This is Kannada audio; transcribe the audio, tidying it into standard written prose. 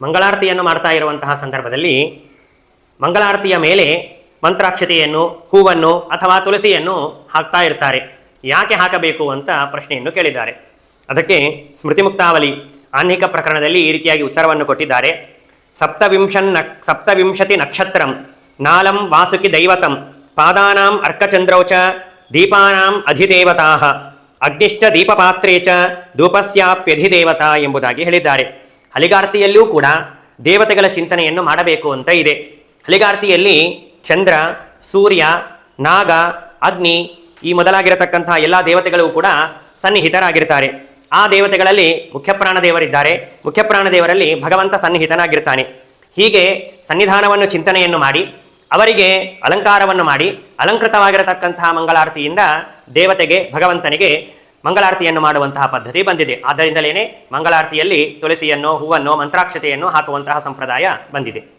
ಮಂಗಳಾರತಿಯನ್ನು ಮಾಡ್ತಾ ಇರುವಂತಹ ಸಂದರ್ಭದಲ್ಲಿ ಮಂಗಳಾರತಿಯ ಮೇಲೆ ಮಂತ್ರಾಕ್ಷತೆಯನ್ನು, ಹೂವನ್ನು ಅಥವಾ ತುಳಸಿಯನ್ನು ಹಾಕ್ತಾ ಇರ್ತಾರೆ. ಯಾಕೆ ಹಾಕಬೇಕು ಅಂತ ಪ್ರಶ್ನೆಯನ್ನು ಕೇಳಿದ್ದಾರೆ. ಅದಕ್ಕೆ ಸ್ಮೃತಿ ಮುಕ್ತಾವಲಿ ಆಹ್ನಿಕ ಪ್ರಕರಣದಲ್ಲಿ ಈ ರೀತಿಯಾಗಿ ಉತ್ತರವನ್ನು ಕೊಟ್ಟಿದ್ದಾರೆ. ಸಪ್ತವಿಂಶತಿ ನಕ್ಷತ್ರಂ ನಾಲಂ ವಾಸುಕಿ ದೈವತಂ ಪಾದಾನಾಂ ಅರ್ಕಚಂದ್ರೌಚ ದೀಪಾನಾಂ ಅಧಿದೇವತಾ ಅಗ್ನಿಶ್ಚ ದೀಪಪಾತ್ರೇ ಚ ಧೂಪಸ್ಯಾಪ್ಯಧಿದೇವತಾ ಎಂಬುದಾಗಿ ಹೇಳಿದ್ದಾರೆ. ಹಲಿಗಾರ್ತಿಯಲ್ಲೂ ಕೂಡ ದೇವತೆಗಳ ಚಿಂತನೆಯನ್ನು ಮಾಡಬೇಕು ಅಂತ ಇದೆ. ಹಲಿಗಾರ್ತಿಯಲ್ಲಿ ಚಂದ್ರ, ಸೂರ್ಯ, ನಾಗ, ಅಗ್ನಿ ಈ ಮೊದಲಾಗಿರತಕ್ಕಂತಹ ಎಲ್ಲ ದೇವತೆಗಳು ಕೂಡ ಸನ್ನಿಹಿತರಾಗಿರ್ತಾರೆ. ಆ ದೇವತೆಗಳಲ್ಲಿ ಮುಖ್ಯಪ್ರಾಣದೇವರಿದ್ದಾರೆ. ಮುಖ್ಯಪ್ರಾಣದೇವರಲ್ಲಿ ಭಗವಂತ ಸನ್ನಿಹಿತನಾಗಿರ್ತಾನೆ. ಹೀಗೆ ಸನ್ನಿಧಾನವನ್ನು ಚಿಂತನೆಯನ್ನು ಮಾಡಿ ಅವರಿಗೆ ಅಲಂಕಾರವನ್ನು ಮಾಡಿ ಅಲಂಕೃತವಾಗಿರತಕ್ಕಂತಹ ಮಂಗಳಾರತಿಯಿಂದ ದೇವತೆಗೆ, ಭಗವಂತನಿಗೆ ಮಂಗಳಾರತಿಯನ್ನು ಮಾಡುವಂತಹ ಪದ್ಧತಿ ಬಂದಿದೆ. ಆದ್ದರಿಂದಲೇ ಮಂಗಳಾರತಿಯಲ್ಲಿ ತುಳಸಿಯನ್ನು, ಹೂವನ್ನು, ಮಂತ್ರಾಕ್ಷತೆಯನ್ನು ಹಾಕುವಂತಹ ಸಂಪ್ರದಾಯ ಬಂದಿದೆ.